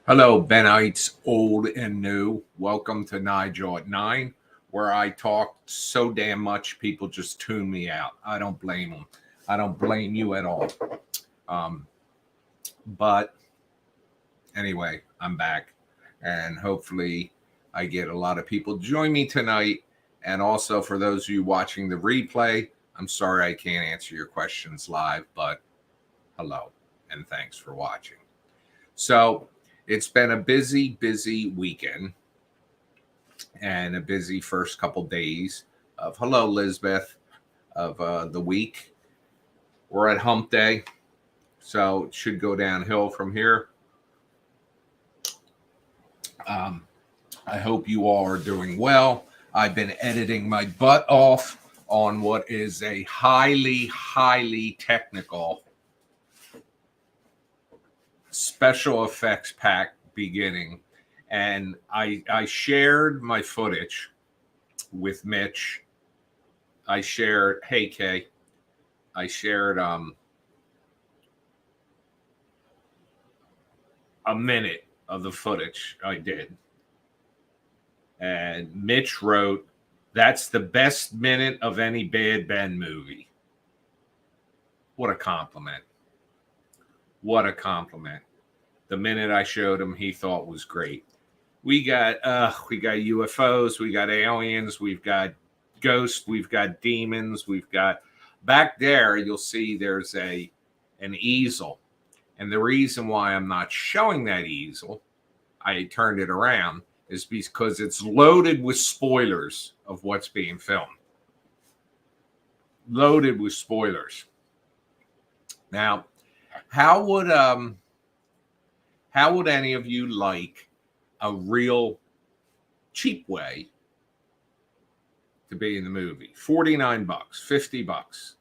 Hello, Benites, old and new. Welcome to Nigel Nine, where I talk so damn much people just tune me out. I don't blame them. I don't blame you at all. Um, but anyway, I'm back, and hopefully, I get a lot of people join me tonight. And also, for those of you watching the replay, I'm sorry I can't answer your questions live, but hello, and thanks for watching. So, it's been a busy weekend and a busy first couple days of hello, Lisbeth, of the week. We're at hump day, so it should go downhill from here. I hope you all are doing well. I've been editing my butt off on what is a highly technical special effects pack beginning. And I shared my footage with Mitch. I shared, hey Kay, I shared a minute of the footage I did. And Mitch wrote, that's the best minute of any Bad Ben movie. What a compliment. What a compliment. The minute I showed him, he thought was great. We got UFOs, we got aliens, we've got ghosts, we've got demons, we've got back there. You'll see there's an easel, and the reason why I'm not showing that easel, I turned it around, is because it's loaded with spoilers of what's being filmed. Loaded with spoilers. Now, how would any of you like a real cheap way to be in the movie? $49, $50,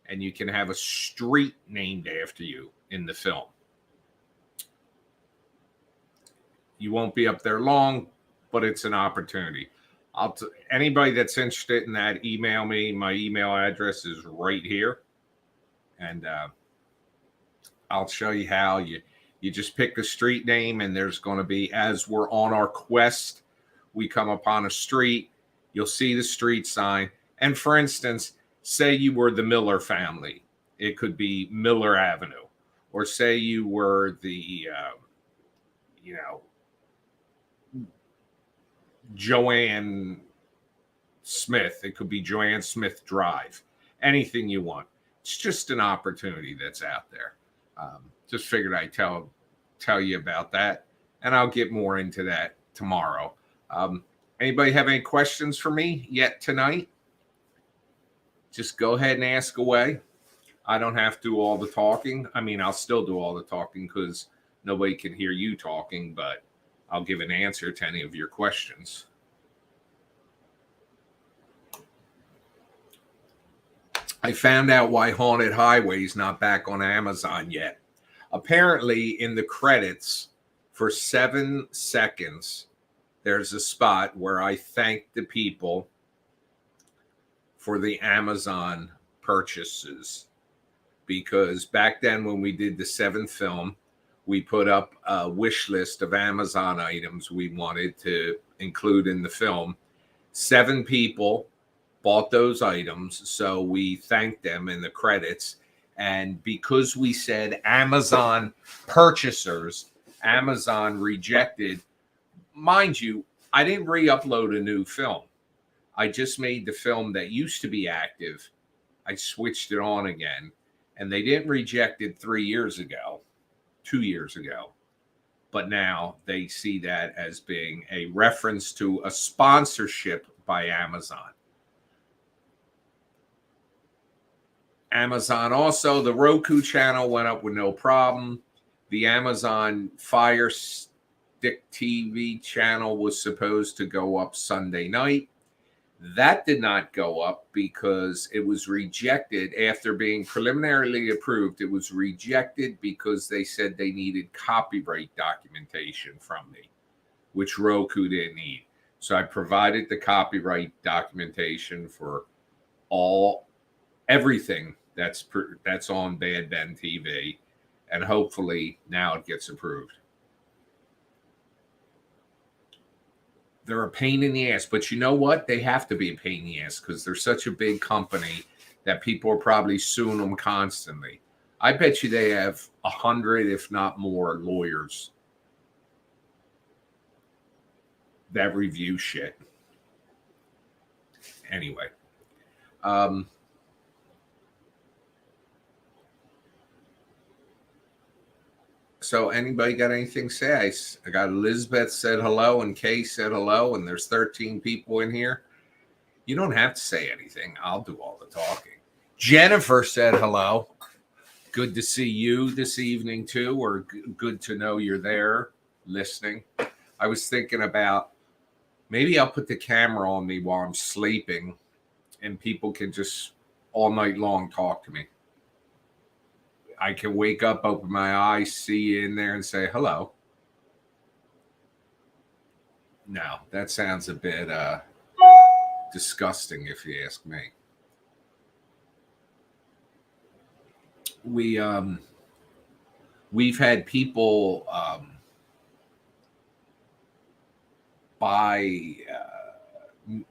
and you can have a street named after you in the film. You won't be up there long, but it's an opportunity. Anybody that's interested in that, email me. My email address is right here, and I'll show you how you just pick a street name, and there's going to be, as we're on our quest, we come upon a street, you'll see the street sign. And for instance, say you were the Miller family, it could be Miller Avenue, or say you were the Joanne Smith, it could be Joanne Smith Drive. Anything you want. It's just an opportunity that's out there. Just figured I'd tell you about that, and I'll get more into that tomorrow. Anybody have any questions for me yet tonight? Just go ahead and ask away. I don't have to do all the talking. I mean, I'll still do all the talking because nobody can hear you talking, but I'll give an answer to any of your questions. I found out why Haunted Highway is not back on Amazon yet. Apparently, in the credits, for 7 seconds, there's a spot where I thank the people for the Amazon purchases. Because back then, when we did the 7th film, we put up a wish list of Amazon items we wanted to include in the film. 7 people bought those items, so we thanked them in the credits. And because we said Amazon purchasers, Amazon rejected. Mind you, I didn't re-upload a new film. I just made the film that used to be active. I switched it on again, and they didn't reject it 3 years ago. 2 years ago, but now they see that as being a reference to a sponsorship by Amazon. Amazon also, the Roku channel went up with no problem. The Amazon Fire Stick TV channel was supposed to go up Sunday night. That did not go up because it was rejected after being preliminarily approved. It was rejected because they said they needed copyright documentation from me, which Roku didn't need. So I provided the copyright documentation for everything that's on Bad Ben TV, and hopefully now it gets approved. They're a pain in the ass, but you know what? They have to be a pain in the ass because they're such a big company that people are probably suing them constantly. I bet you they have 100, if not more, lawyers that review shit. Anyway, so anybody got anything to say? I got Elizabeth said hello and Kay said hello, and there's 13 people in here. You don't have to say anything. I'll do all the talking. Jennifer said hello. Good to see you this evening too, or good to know you're there listening. I was thinking about maybe I'll put the camera on me while I'm sleeping and people can just all night long talk to me. I can wake up, open my eyes, see you in there and say hello. No, that sounds a bit disgusting if you ask me. We've had people buy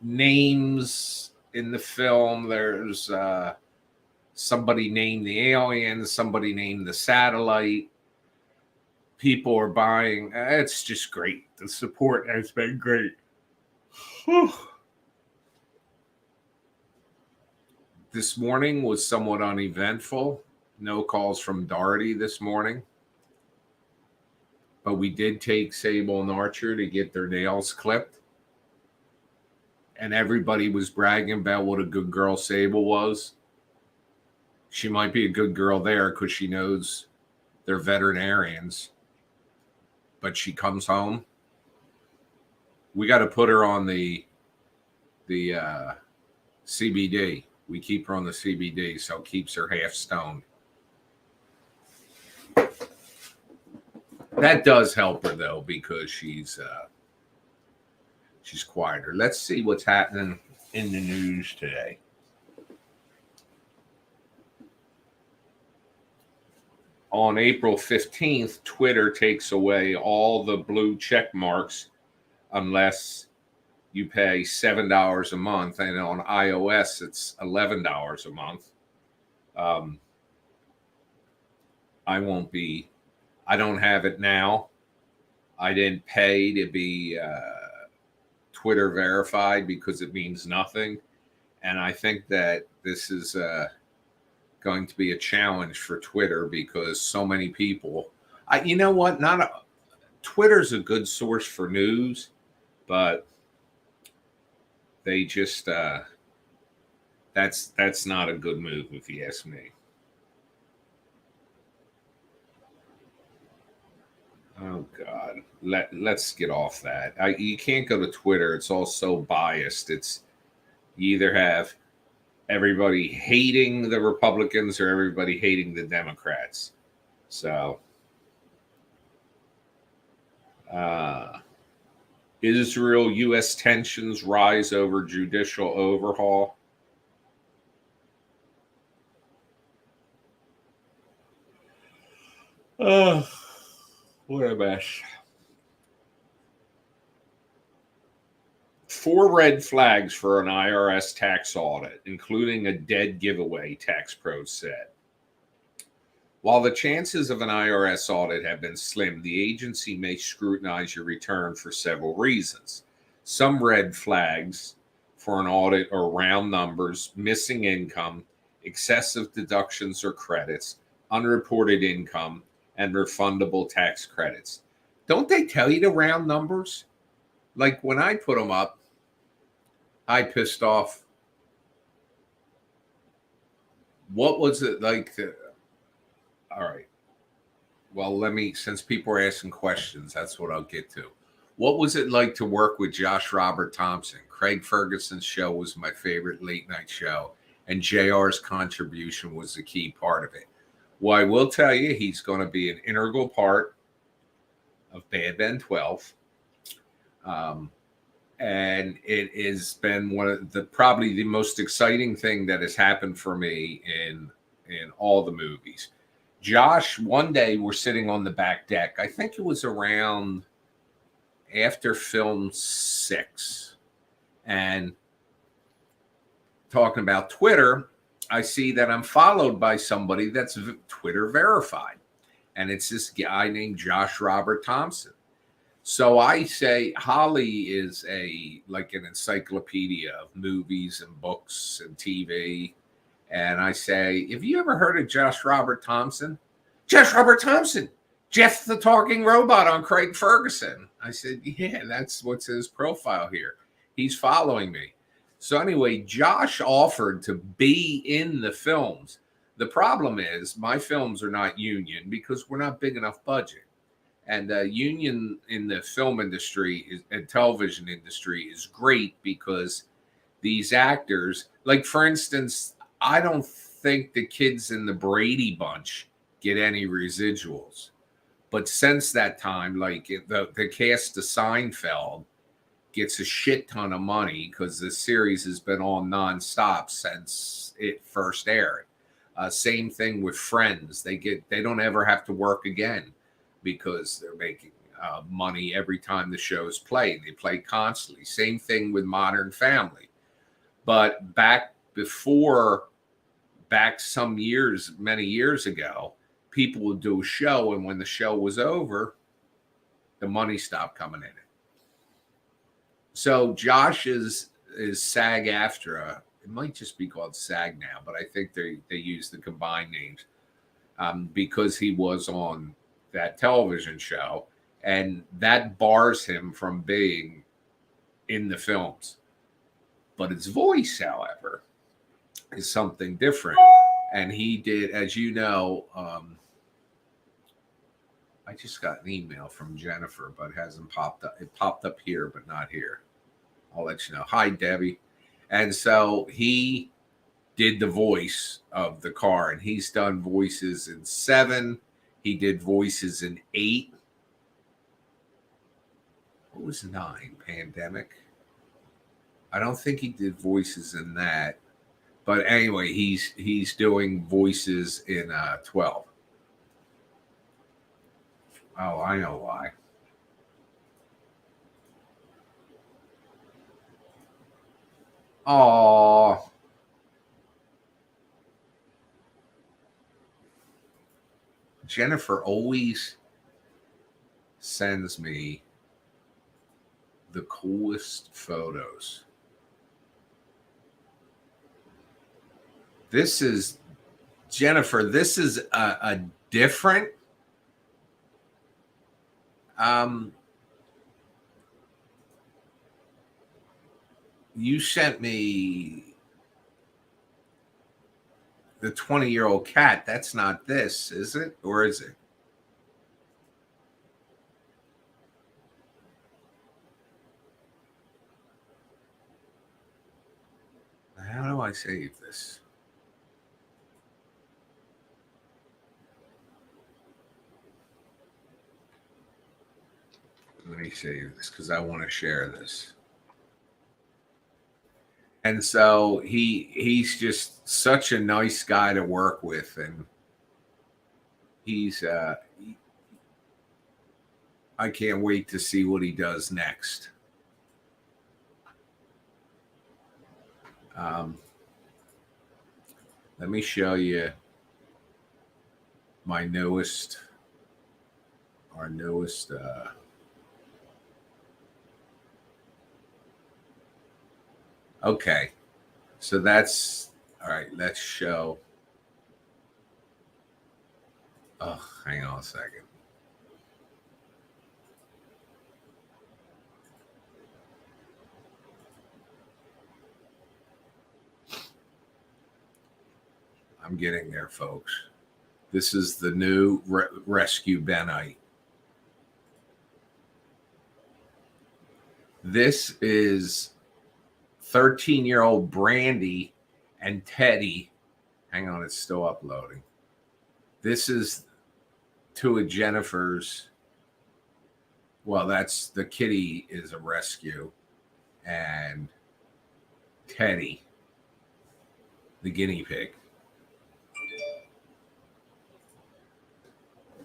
names in the film. There's somebody named the alien, somebody named the satellite. People are buying. It's just great. The support has been great. This morning was somewhat uneventful. No calls from Doherty this morning. But we did take Sable and Archer to get their nails clipped. And everybody was bragging about what a good girl Sable was. She might be a good girl there because she knows they're veterinarians. But she comes home. We got to put her on the CBD. We keep her on the CBD, so it keeps her half stoned. That does help her though, because she's quieter. Let's see what's happening in the news today. On April 15th, Twitter takes away all the blue check marks unless you pay $7 a month. And on iOS, it's $11 a month. I don't have it now. I didn't pay to be Twitter verified because it means nothing. And I think that this is going to be a challenge for Twitter because so many people, you know what? Twitter's a good source for news, but they just that's not a good move if you ask me. Oh God, let's get off that. You can't go to Twitter. It's all so biased. You either have everybody hating the Republicans or everybody hating the Democrats. So, Israel-U.S. tensions rise over judicial overhaul. What a mess. 4 red flags for an IRS tax audit, including a dead giveaway, tax pros said. While the chances of an IRS audit have been slim, the agency may scrutinize your return for several reasons. Some red flags for an audit are round numbers, missing income, excessive deductions or credits, unreported income, and refundable tax credits. Don't they tell you to round numbers? Like when I put them up, I pissed off. What was it like? All right. Well, since people are asking questions, that's what I'll get to. What was it like to work with Josh Robert Thompson? Craig Ferguson's show was my favorite late night show, and JR's contribution was the key part of it. Well, I will tell you, he's going to be an integral part of Bad Ben 12. And it has been probably the most exciting thing that has happened for me in all the movies. Josh, one day we're sitting on the back deck. I think it was around after film 6. And talking about Twitter, I see that I'm followed by somebody that's Twitter verified. And it's this guy named Josh Robert Thompson. So I say Holly is like an encyclopedia of movies and books and TV. And I say, have you ever heard of Josh Robert Thompson? Josh Robert Thompson, Jeff the Talking Robot on Craig Ferguson. I said, yeah, that's what's his profile here. He's following me. So anyway, Josh offered to be in the films. The problem is my films are not union because we're not big enough budget. And union in the film industry and television industry is great because these actors, like for instance, I don't think the kids in the Brady Bunch get any residuals. But since that time, like the cast of Seinfeld gets a shit ton of money because the series has been on nonstop since it first aired. Same thing with Friends. They don't ever have to work again because they're making money every time the shows play. They play constantly. Same thing with Modern Family. But back some years, many years ago, people would do a show, and when the show was over, the money stopped coming in. So Josh is SAG-AFTRA. It might just be called SAG now, but I think they use the combined names because he was on that television show, and that bars him from being in the films. But his voice, however, is something different. And he did, as you know, I just got an email from Jennifer, but it hasn't popped up. It popped up here, but not here. I'll let you know. Hi, Debbie. And so he did the voice of the car, and he's done voices in 7. He did voices in 8. What was 9? Pandemic? I don't think he did voices in that. But anyway, he's doing voices in 12. Oh, I know why. Oh, Jennifer always sends me the coolest photos. This is Jennifer. This is a different. You sent me the 20-year-old cat. That's not this, is it? Or is it? How do I save this? Let me save this because I want to share this. And so he's just such a nice guy to work with, and he's I can't wait to see what he does next. Let me show you our newest. Okay, so that's all right. Let's show. Oh, hang on a second. I'm getting there, folks. This is the new Rescue Benite. This is 13-year-old Brandy and Teddy. Hang on, it's still uploading. This is 2 of Jennifer's. Well, that's the kitty is a rescue. And Teddy, the guinea pig.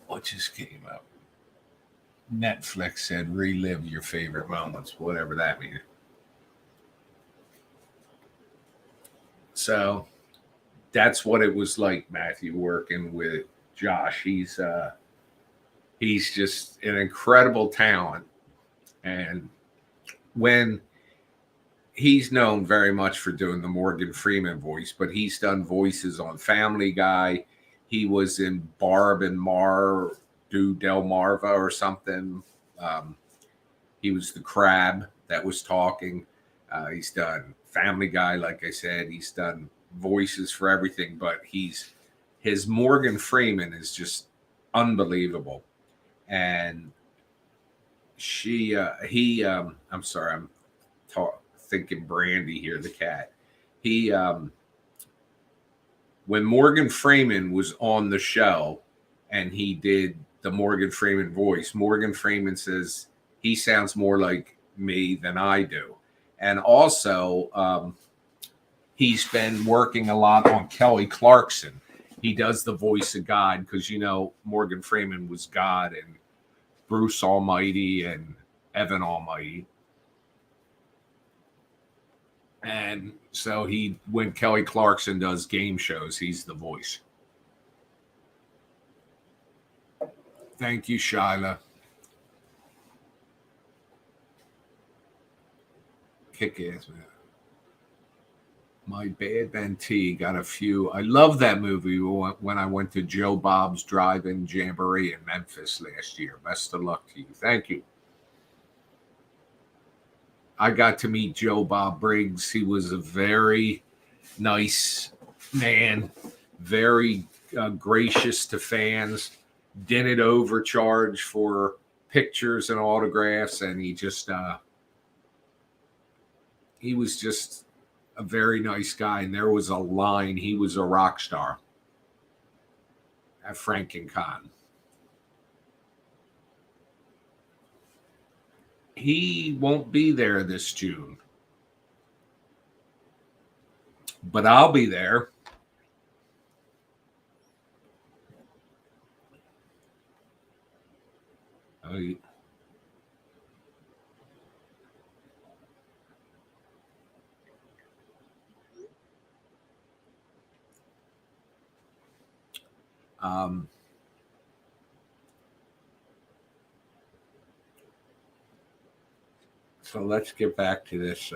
What just came up? Netflix said relive your favorite moments, whatever that means. So that's what it was like, Matthew, working with Josh. He's just an incredible talent. And when he's known very much for doing the Morgan Freeman voice, but he's done voices on Family Guy. He was in Barb and Mar do Delmarva or something. Um, he was the crab that was talking. He's done Family Guy, like I said. He's done voices for everything, but his Morgan Freeman is just unbelievable. And I'm sorry, I'm thinking Brandy here, the cat. He when Morgan Freeman was on the show and he did the Morgan Freeman voice, Morgan Freeman says he sounds more like me than I do. And also, he's been working a lot on Kelly Clarkson. He does the voice of God because, Morgan Freeman was God and Bruce Almighty and Evan Almighty. And so when Kelly Clarkson does game shows, he's the voice. Thank you, Shyla. Kick ass, man. My Bad Mentee got a few. I love that movie when I went to Joe Bob's Drive-In Jamboree in Memphis last year. Best of luck to you. Thank you. I got to meet Joe Bob Briggs. He was a very nice man, very gracious to fans, didn't overcharge for pictures and autographs, and he was just a very nice guy. And there was a line. He was a rock star at FrankenCon. He won't be there this June, but I'll be there. So let's get back to this.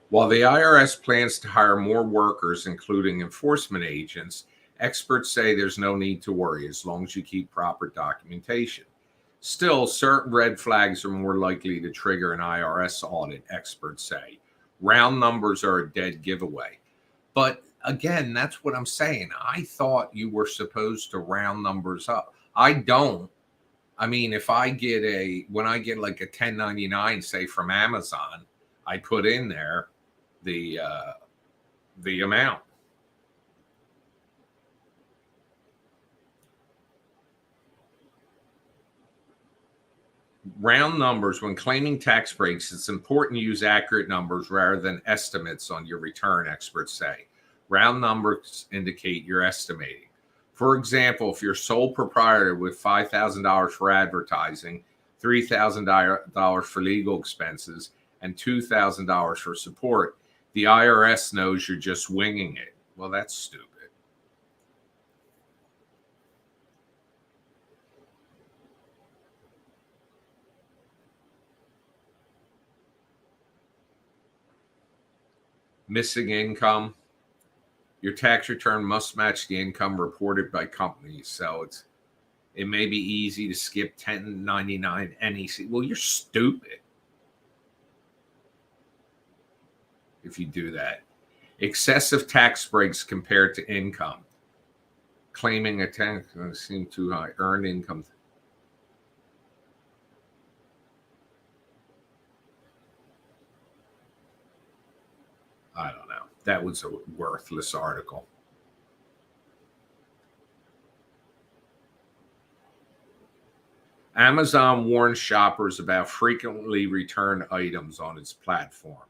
While the IRS plans to hire more workers, including enforcement agents, experts say there's no need to worry as long as you keep proper documentation. Still, certain red flags are more likely to trigger an IRS audit, experts say. Round numbers are a dead giveaway. But again, that's what I'm saying. I thought you were supposed to round numbers up. I don't. I mean, when I get like a 1099, say from Amazon, I put in there the amount. Round numbers. When claiming tax breaks, it's important to use accurate numbers rather than estimates on your return, experts say. Round numbers indicate you're estimating. For example, if you're sole proprietor with $5,000 for advertising, $3,000 for legal expenses, and $2,000 for support, the IRS knows you're just winging it. Well, that's stupid. Missing income. Your tax return must match the income reported by companies. So it may be easy to skip 1099 NEC. Well, you're stupid if you do that. Excessive tax breaks compared to income. Claiming a tax seemed too high. Earned income. I don't know. That was a worthless article. Amazon warns shoppers about frequently returned items on its platform.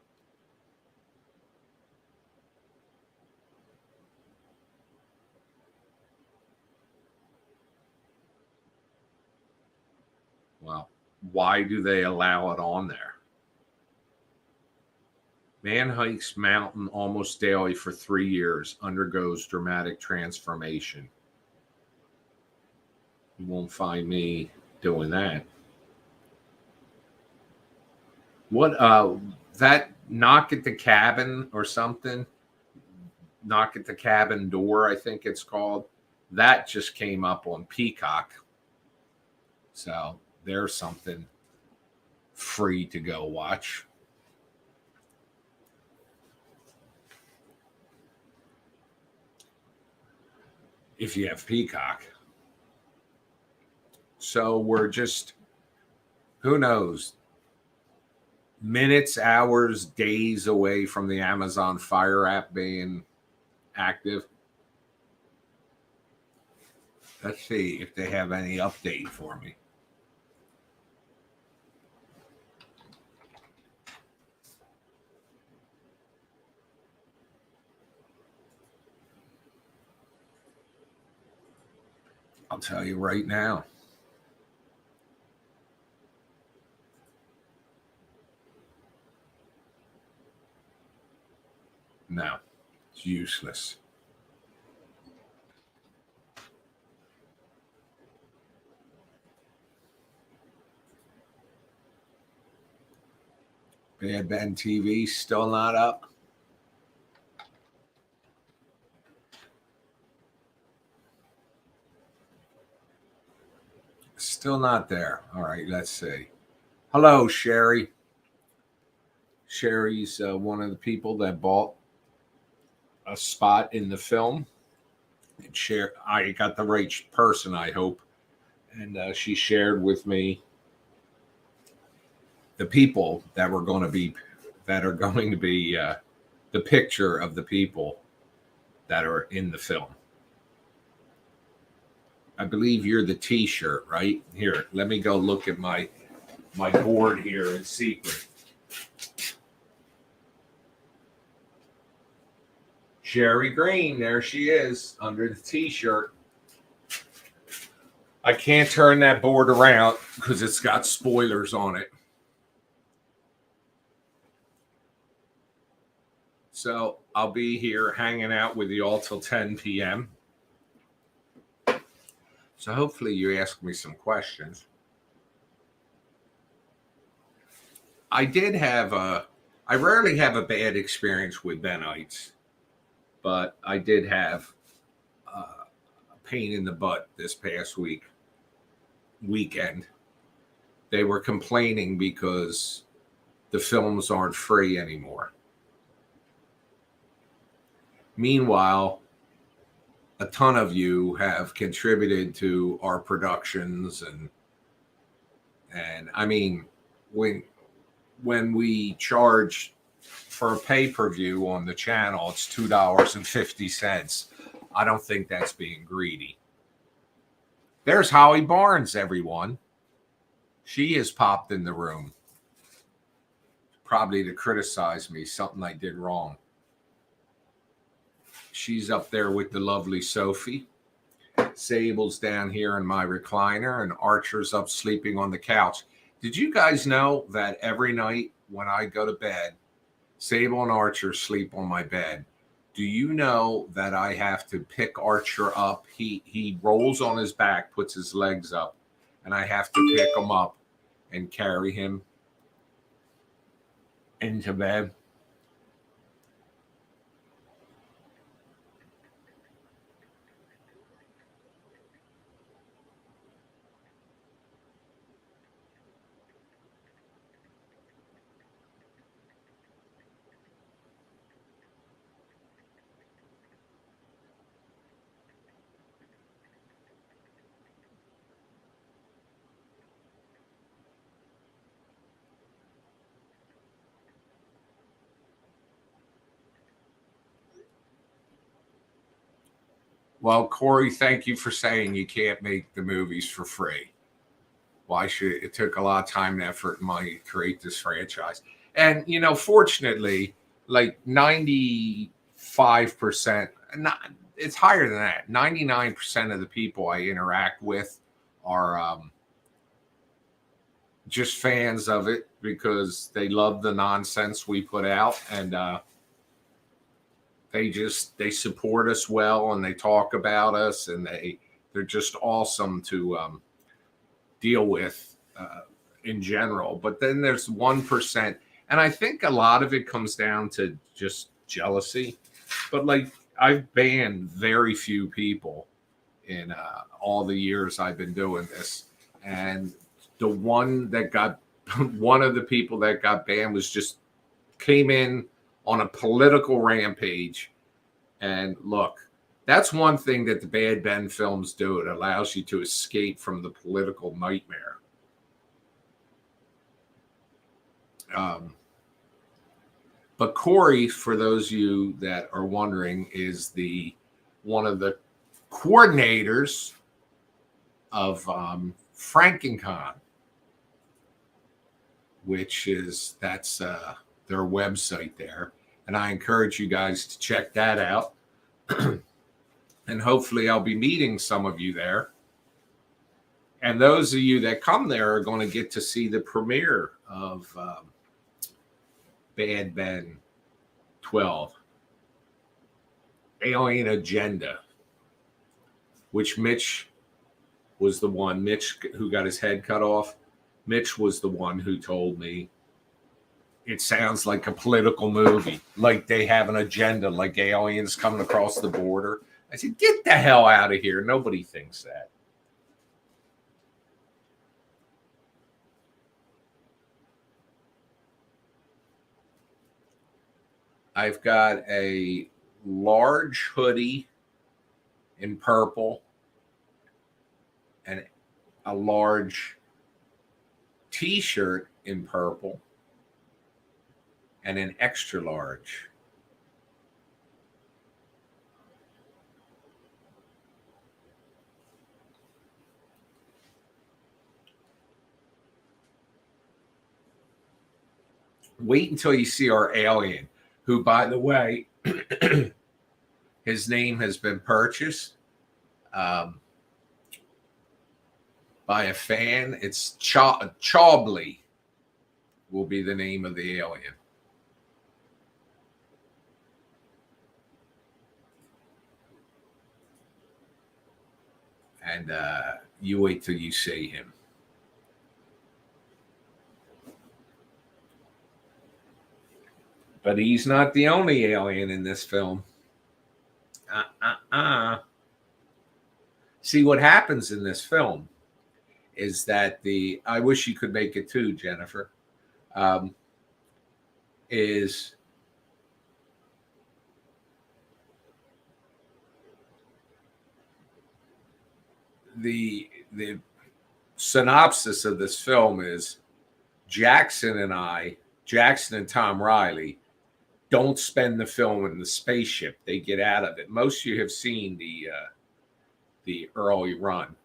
Well, why do they allow it on there? Man hikes mountain almost daily for 3 years, undergoes dramatic transformation. You won't find me doing that. What that knock at the cabin or something? Knock at the cabin door, I think it's called. That just came up on Peacock. So there's something free to go watch. If you have Peacock. So we're just, who knows, minutes, hours, days away from the Amazon Fire app being active. Let's see if they have any update for me. I'll tell you right now. No, it's useless. Bad Ben TV still not up. Still not there. All right, let's see. Hello, Sherry. Sherry's one of the people that bought a spot in the film. And I got the right person, I hope. And she shared with me the people that are going to be the picture of the people that are in the film. I believe you're the T-shirt, right? Here, let me go look at my board here in secret. Sherry Green, there she is under the T-shirt. I can't turn that board around because it's got spoilers on it. So I'll be here hanging out with you all till 10 p.m. So hopefully you ask me some questions. I rarely have a bad experience with Benites, but I did have a pain in the butt this past weekend. They were complaining because the films aren't free anymore. Meanwhile, a ton of you have contributed to our productions and I mean when we charge for a pay-per-view on the channel, it's $2.50. I don't think that's being greedy. There's Holly Barnes, everyone. She has popped in the room. Probably to criticize me, something I did wrong. She's up there with the lovely Sophie. Sable's down here in my recliner, and Archer's up sleeping on the couch. Did you guys know that every night when I go to bed, Sable and Archer sleep on my bed? Do you know that I have to pick Archer up? He rolls on his back, puts his legs up, and I have to pick him up and carry him into bed. Well, Corey, thank you for saying you can't make the movies for free. why should it took a lot of time and effort and money to create this franchise. And fortunately, like 95%, not it's higher than that. 99% of the people I interact with are just fans of it because they love the nonsense we put out, and they support us well, and they talk about us, and they're just awesome to deal with in general. But then there's 1%, and I think a lot of it comes down to just jealousy. But like, I've banned very few people in all the years I've been doing this, and the one that got one of the people that got banned was just came in on a political rampage. And look, that's one thing that the Bad Ben films do. It allows you to escape from the political nightmare. But Corey, for those of you that are wondering, is one of the coordinators of FrankenCon, which that's their website there. And I encourage you guys to check that out. And hopefully I'll be meeting some of you there. And those of you that come there are going to get to see the premiere of Bad Ben 12, Alien Agenda, which Mitch who got his head cut off. Mitch was the one who told me it sounds like a political movie, like they have an agenda, like aliens coming across the border. I said, get the hell out of here. Nobody thinks that. I've got a large hoodie in purple and a large t-shirt in purple and an extra large. Wait until you see our alien, who, by the way, his name has been purchased by a fan. It's Chaubley will be the name of the alien. And you wait till you see him. But he's not the only alien in this film. See, what happens in this film is that I wish you could make it too, Jennifer, is the synopsis of this film is Jackson and Tom Riley don't spend the film in the spaceship. They get out of it. Most of you have seen the early run,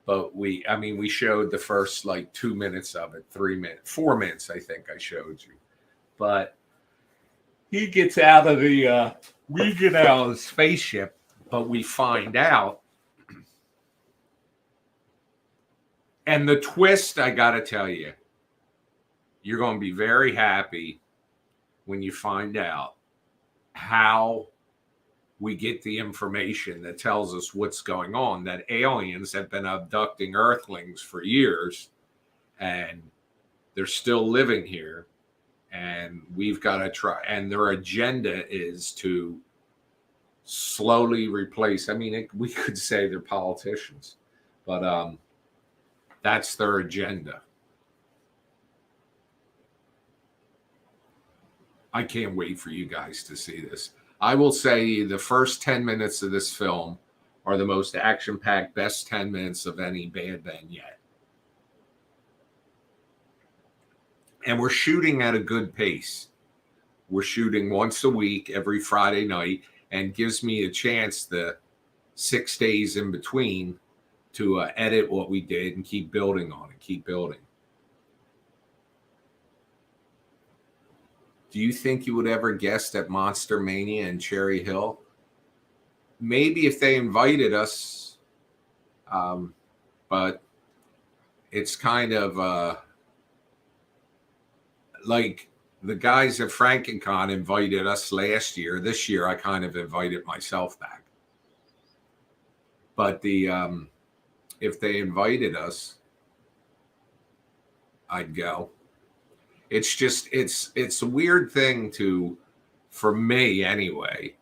but we showed the first like 2 minutes of it, 3 minutes, 4 minutes, I think I showed you. But he gets out of we get out of the spaceship, but we find out. And the twist, I got to tell you, you're going to be very happy when you find out how we get the information that tells us what's going on, that aliens have been abducting Earthlings for years and they're still living here. And we've got to try, and their agenda is to slowly replace. We could say they're politicians, but that's their agenda. I can't wait for you guys to see this. I will say the first 10 minutes of this film are the most action-packed, best 10 minutes of any Bad Ben yet. And we're shooting at a good pace. We're shooting once a week, every Friday night, and gives me a chance the 6 days in between to edit what we did and keep building on it, keep building. Do you think you would ever guest at Monster Mania in Cherry Hill? Maybe if they invited us, but it's kind of like the guys at FrankenCon invited us last year. This year, I kind of invited myself back. But if they invited us, I'd go. It's just it's a weird thing for me anyway,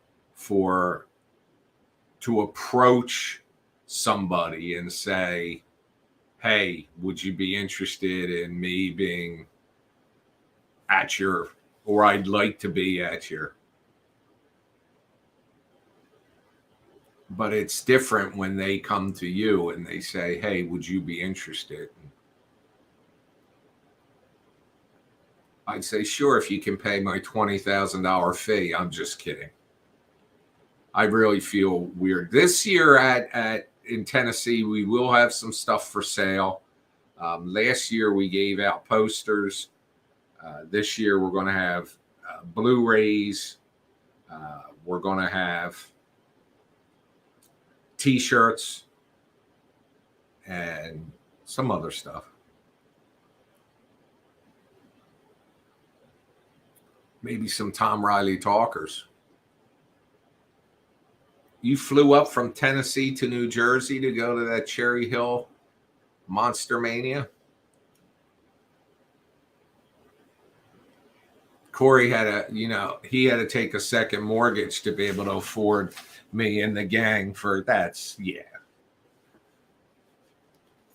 to approach somebody and say, hey, would you be interested in me being at your, or I'd like to be at your. But it's different when they come to you and they say, hey, would you be interested? I'd say, sure, if you can pay my $20,000 fee. I'm just kidding. I really feel weird. This year in Tennessee, we will have some stuff for sale. Last year, we gave out posters. This year, we're going to have Blu-rays. We're going to have T-shirts and some other stuff. Maybe some Tom Riley talkers. You flew up from Tennessee to New Jersey to go to that Cherry Hill Monster Mania? Corey he had to take a second mortgage to be able to afford me and the gang for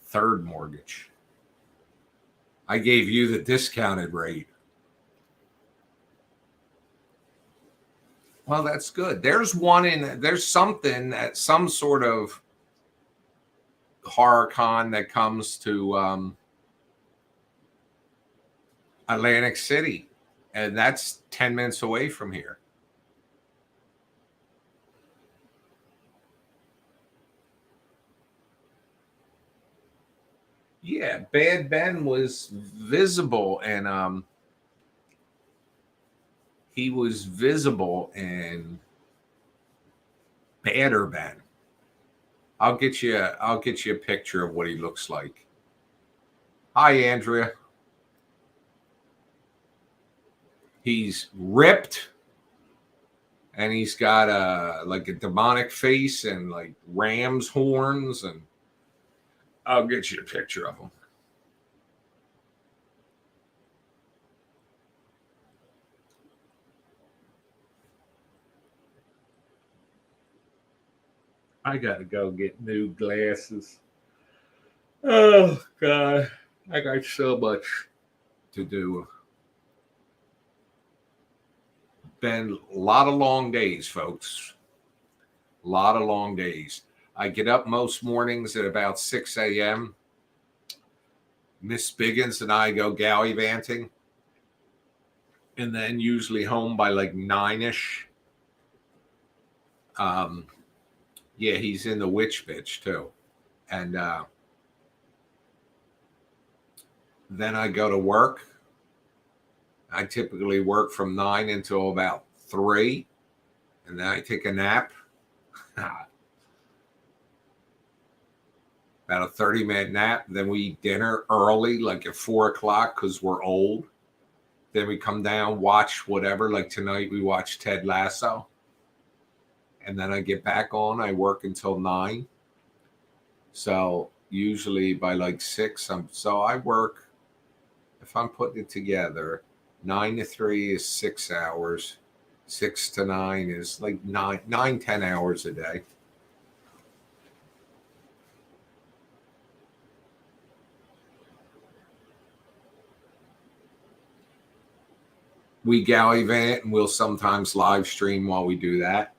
third mortgage. I gave you the discounted rate. Well, that's good. There's something at some sort of horror con that comes to Atlantic City, and that's 10 minutes away from here. Yeah, Bad Ben was visible, and he was visible in Badder Ben. I'll get you a picture of what he looks like. Hi, Andrea. He's ripped, and he's got a demonic face and like ram's horns, and I'll get you a picture of him. I gotta go get new glasses. Oh God, I got so much to do. Been a lot of long days, folks. A lot of long days. I get up most mornings at about 6 a.m. Miss Biggins and I go gallivanting, and then usually home by like 9-ish. Yeah, he's in the witch bitch too. And then I go to work. I typically work from 9 until about 3. And then I take a nap. About a 30-minute nap. Then we eat dinner early, like at 4 o'clock, because we're old. Then we come down, watch whatever. Like tonight, we watch Ted Lasso. And then I get back on. I work until 9. So usually by like 6, I work, if I'm putting it together, 9 to 3 is 6 hours. 6 to 9 is like 10 hours a day. We gallivant, and we'll sometimes live stream while we do that.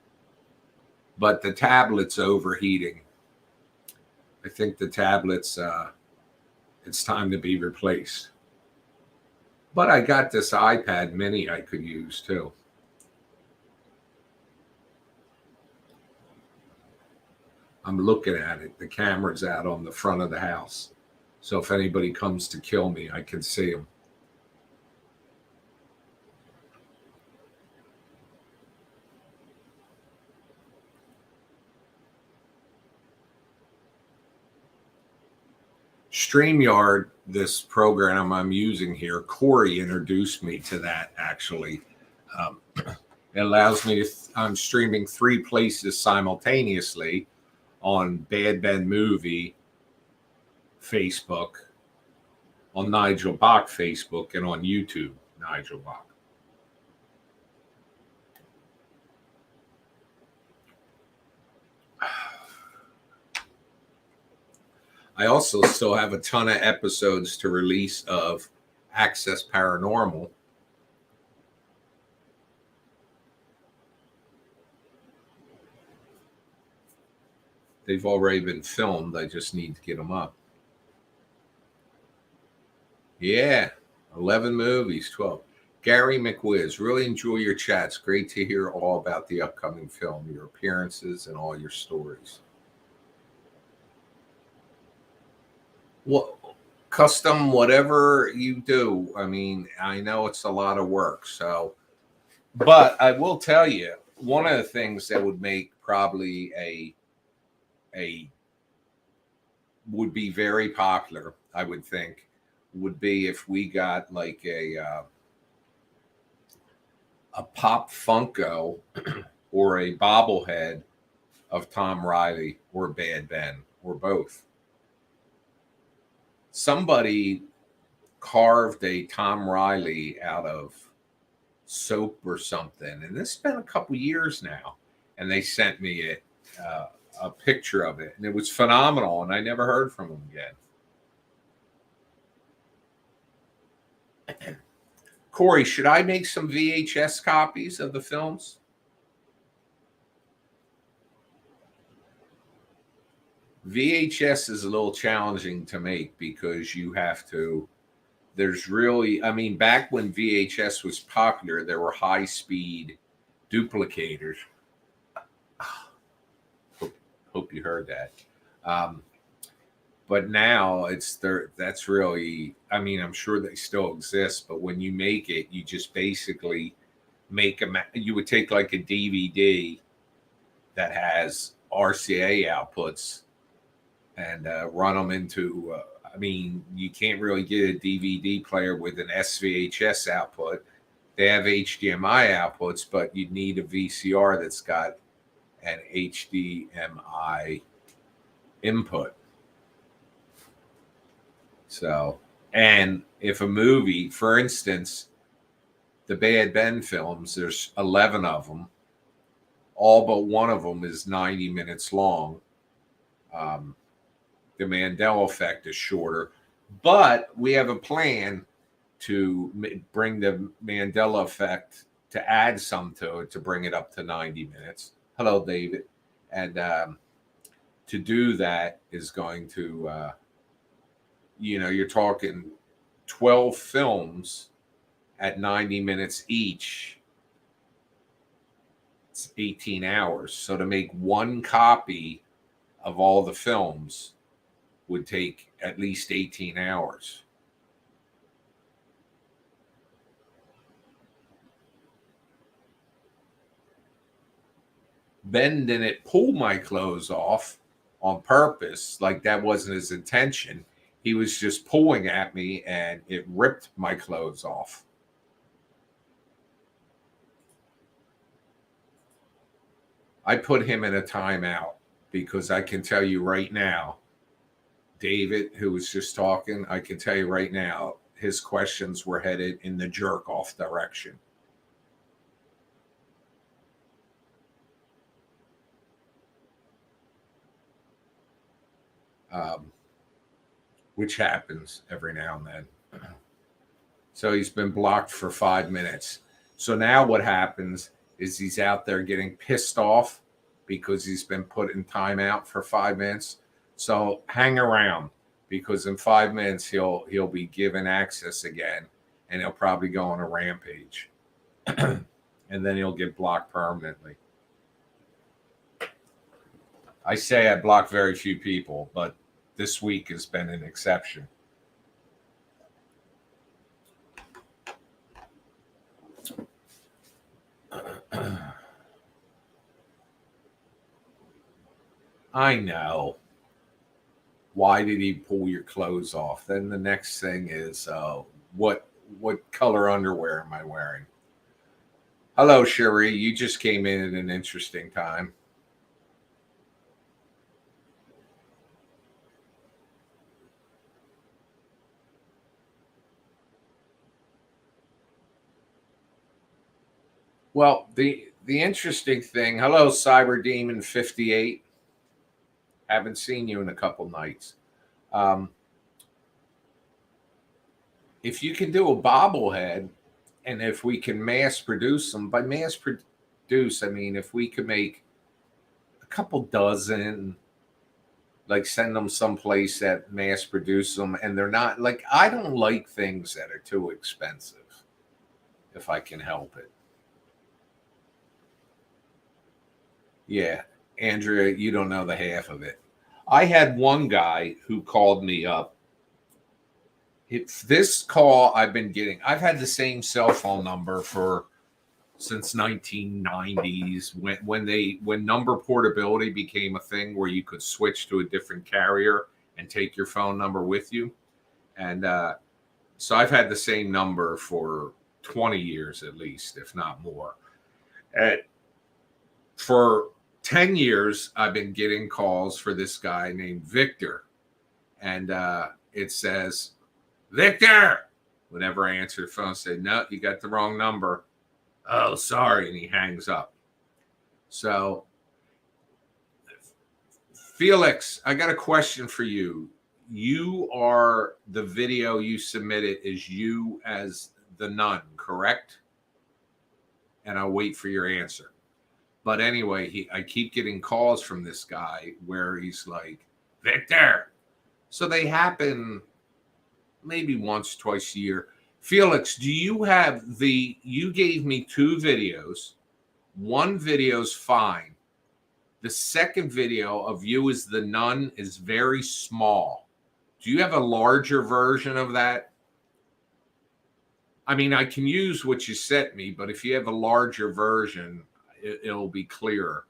But the tablet's overheating. I think the tablet's, it's time to be replaced. But I got this iPad mini I could use too. I'm looking at it. The camera's out on the front of the house. So if anybody comes to kill me, I can see them. StreamYard, this program I'm using here, Corey introduced me to that actually. It allows me to, I'm streaming 3 places simultaneously on Bad Ben Movie Facebook, on Nigel Bach Facebook, and on YouTube, Nigel Bach. I also still have a ton of episodes to release of Access Paranormal. They've already been filmed. I just need to get them up. Yeah, 11 movies, 12. Gary McWiz, really enjoy your chats. Great to hear all about the upcoming film, your appearances, and all your stories. Well, custom, whatever you do. I mean, I know it's a lot of work. So, but I will tell you, one of the things that would make probably a would be very popular, I would think, would be if we got like a pop Funko or a bobblehead of Tom Riley or Bad Ben or both. Somebody carved a Tom Riley out of soap or something, and this has been a couple years now, and they sent me a picture of it, and it was phenomenal, and I never heard from him again. Corey, should I make some VHS copies of the films? VHS is a little challenging to make because you have to, there's really, I mean, back when VHS was popular, there were high speed duplicators. Hope you heard that. But now it's there. That's really, I mean, I'm sure they still exist, but when you make it, you just basically make you would take like a DVD that has RCA outputs and run them into, I mean, you can't really get a DVD player with an SVHS output. They have HDMI outputs, but you need a VCR that's got an HDMI input. So, and if a movie, for instance, the Bad Ben films, there's 11 of them. All but one of them is 90 minutes long. The Mandela Effect is shorter, but we have a plan to bring the Mandela Effect, to add some to it, to bring it up to 90 minutes. Hello, David. And to do that is going to, you're talking 12 films at 90 minutes each. It's 18 hours. So to make one copy of all the films would take at least 18 hours. Ben didn't pull my clothes off on purpose. Like that wasn't his intention. He was just pulling at me and it ripped my clothes off. I put him in a timeout because I can tell you right now, David, who was just talking, I can tell you right now, his questions were headed in the jerk off direction. Which happens every now and then. So he's been blocked for 5 minutes. So now what happens is he's out there getting pissed off because he's been put in timeout for 5 minutes. So hang around, because in 5 minutes he'll be given access again, and he'll probably go on a rampage. And then he'll get blocked permanently. I say I block very few people, but this week has been an exception. I know. Why did he pull your clothes off? Then the next thing is, what color underwear am I wearing? Hello, Cherie. You just came in at an interesting time. Well, the interesting thing. Hello, Cyber Demon 58. Haven't seen you in a couple nights. If you can do a bobblehead, and if we can mass produce them, by mass produce, I mean if we could make a couple dozen, like send them someplace that mass produce them, and they're not like, I don't like things that are too expensive if I can help it. Yeah, Andrea, you don't know the half of it. I had one guy who called me up. It's this call I've been getting. I've had the same cell phone number for since 1990s when number portability became a thing where you could switch to a different carrier and take your phone number with you. And so I've had the same number for 20 years at least, if not more. And for 10 years, I've been getting calls for this guy named Victor. And it says, Victor! Whenever I answer the phone, I say, no, you got the wrong number. Oh, sorry. And he hangs up. So, Felix, I got a question for you. You are, the video you submitted is you as the nun, correct? And I'll wait for your answer. But anyway, I keep getting calls from this guy where he's like, Victor. So they happen maybe once, twice a year. Felix, do you have you gave me 2 videos. One video's fine. The second video of you as the nun is very small. Do you have a larger version of that? I mean, I can use what you sent me, but if you have a larger version, it'll be clearer.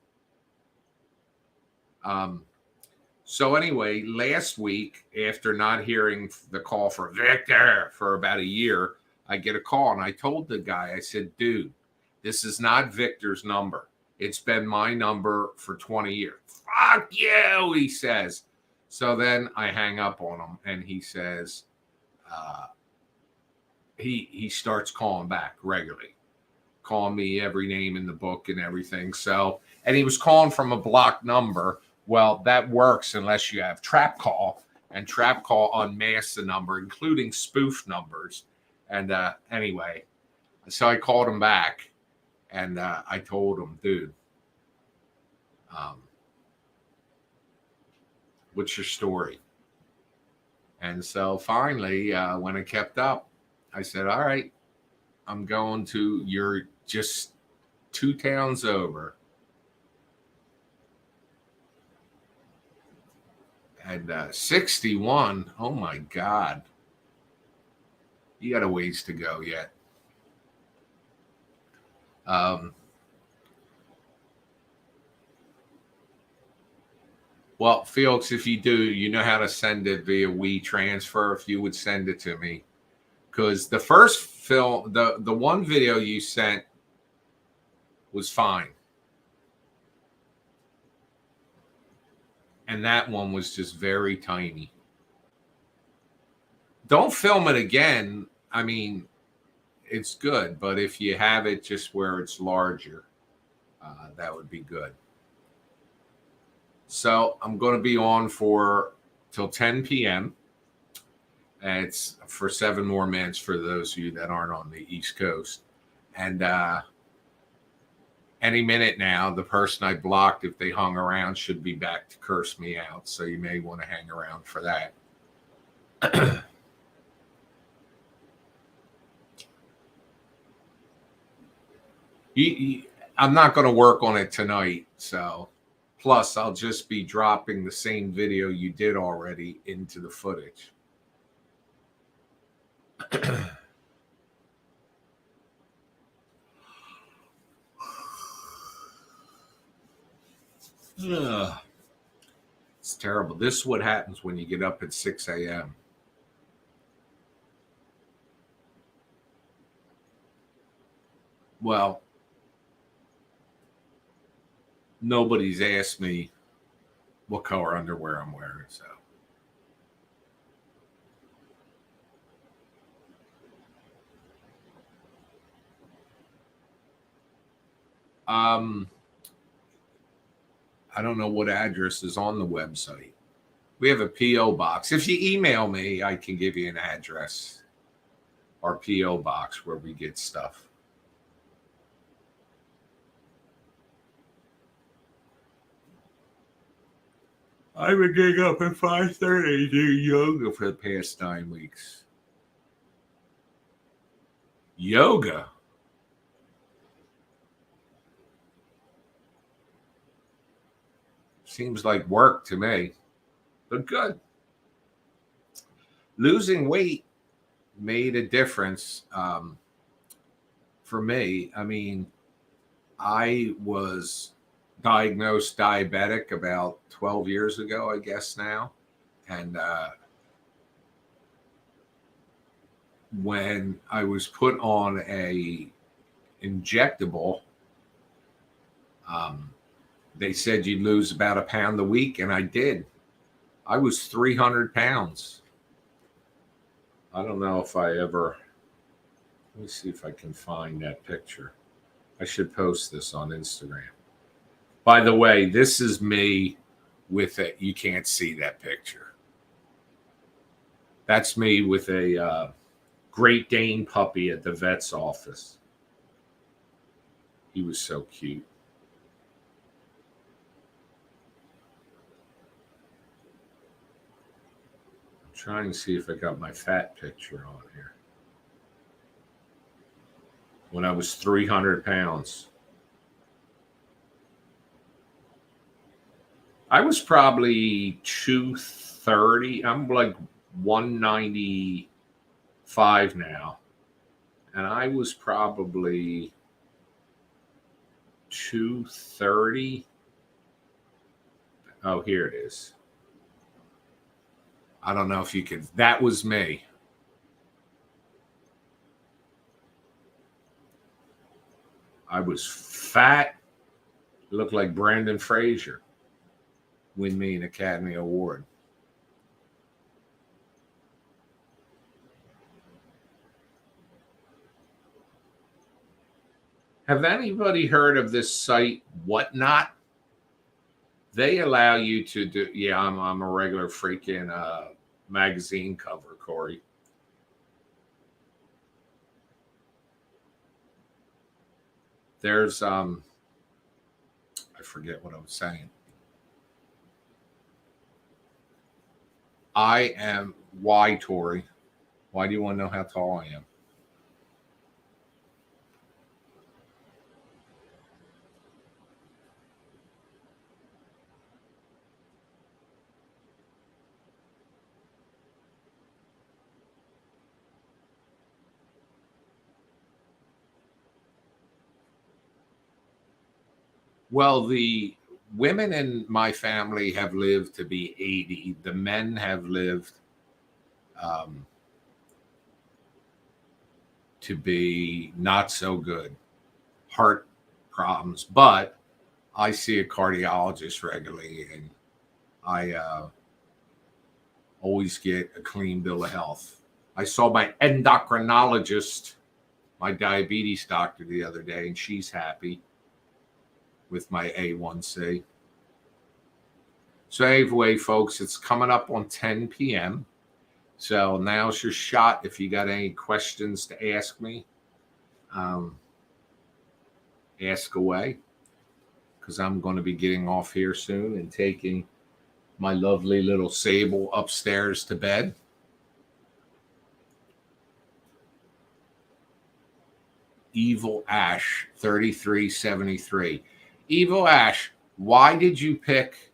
So anyway, last week, after not hearing the call for Victor for about a year, I get a call and I told the guy, I said, dude, this is not Victor's number. It's been my number for 20 years. Fuck you, he says. So then I hang up on him and he says, he starts calling back regularly, calling me every name in the book and everything. So, and he was calling from a blocked number. Well, that works unless you have Trap Call, and Trap Call unmasks the number, including spoof numbers. And anyway, so I called him back, and I told him, dude, what's your story? And so finally, when it kept up, I said, all right, I'm going to, you're just 2 towns over. And 61, oh my God. You got a ways to go yet. Well, Felix, if you do, you know how to send it via WeTransfer. If you would send it to me. Because the first film, the one video you sent was fine. And that one was just very tiny. Don't film it again. I mean, it's good, but if you have it just where it's larger, that would be good. So I'm going to be on for till 10 p.m. And it's for 7 more minutes for those of you that aren't on the East Coast. And any minute now, the person I blocked, if they hung around, should be back to curse me out. So you may want to hang around for that. I'm not going to work on it tonight. So Plus, I'll just be dropping the same video you did already into the footage. Ugh. It's terrible. This is what happens when you get up at 6 a.m. Well, nobody's asked me what color underwear I'm wearing, so. I don't know what address is on the website. We have a P.O. box. If you email me, I can give you an address. Our P.O. box where we get stuff. I've been getting up at 5:30 doing yoga for the past 9 weeks. Yoga? Seems like work to me, but good. Losing weight made a difference for me. I mean, I was diagnosed diabetic about 12 years ago, I guess now. And when I was put on a injectable, they said you'd lose about a pound a week, and I did. I was 300 pounds. I don't know if I ever, let me see if I can find that picture. I should post this on Instagram. By the way, this is me with it. You can't see that picture. That's me with a Great Dane puppy at the vet's office. He was so cute. I'm trying to see if I got my fat picture on here. When I was 300 pounds. I was probably 230. I'm like 195 now. And I was probably 230. Oh, here it is. I don't know if you can. That was me. I was fat. Looked like Brandon Fraser. Win me an Academy Award. Have anybody heard of this site, Whatnot? They allow you to do. Yeah, I'm a regular freaking magazine cover, Corey. There's I forget what I was saying. I am why, Tori? Why do you want to know how tall I am? Well, the women in my family have lived to be 80. The men have lived to be not so good, heart problems. But I see a cardiologist regularly, and I always get a clean bill of health. I saw my endocrinologist, my diabetes doctor, the other day, and she's happy with my A1C. So anyway, folks, it's coming up on 10 p.m. So now's your shot. If you got any questions to ask me, ask away, because I'm going to be getting off here soon and taking my lovely little Sable upstairs to bed. Evil Ash 3373. Evil Ash, Why did you pick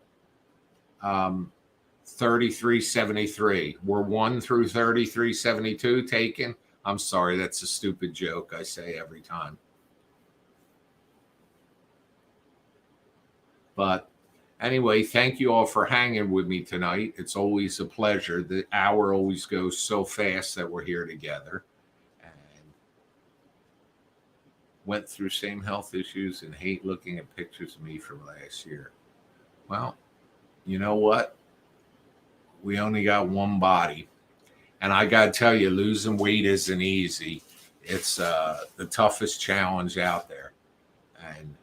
3373? Were 1 through 3372 taken? I'm sorry, that's a stupid joke I say every time. But anyway, thank you all for hanging with me tonight. It's always a pleasure. The hour always goes so fast that we're here together. And went through same health issues and hate looking at pictures of me from last year. Well, you know what? We only got one body. And I got to tell you, losing weight isn't easy. It's the toughest challenge out there. And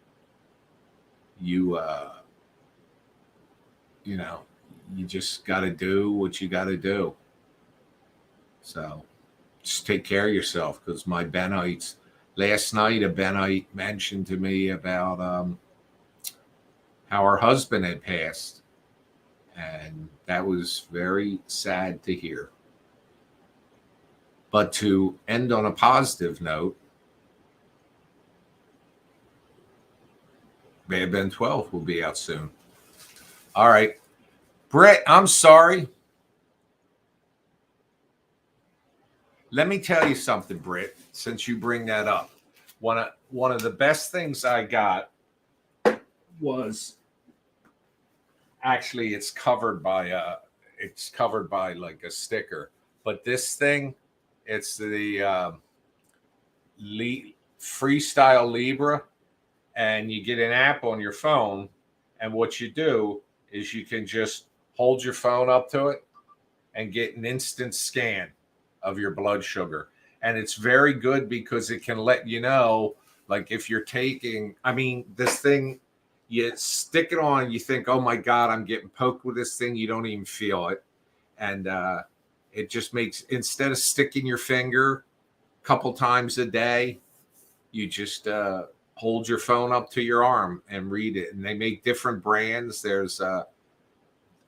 you just got to do what you got to do. So just take care of yourself, because my Benites, last night a Benite mentioned to me about how her husband had passed. And that was very sad to hear. But to end on a positive note, Bad Ben 12 will be out soon. All right. Britt, I'm sorry. Let me tell you something, Britt, since you bring that up. One of the best things I got was, actually it's covered by like a sticker, but this thing, it's the Freestyle Libra, and you get an app on your phone, and what you do is you can just hold your phone up to it and get an instant scan of your blood sugar. And it's very good because it can let you know, like if you're taking, this thing, you stick it on, you think, oh my God, I'm getting poked with this thing. You don't even feel it. And it just makes, instead of sticking your finger a couple times a day, you just hold your phone up to your arm and read it. And they make different brands. There's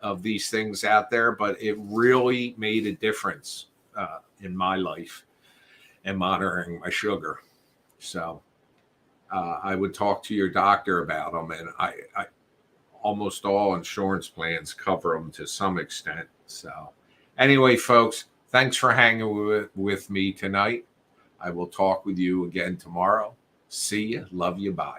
of these things out there, but it really made a difference in my life and monitoring my sugar. So I would talk to your doctor about them, and I almost all insurance plans cover them to some extent. So anyway, folks, thanks for hanging with me tonight. I will talk with you again tomorrow. See you. Love you. Bye.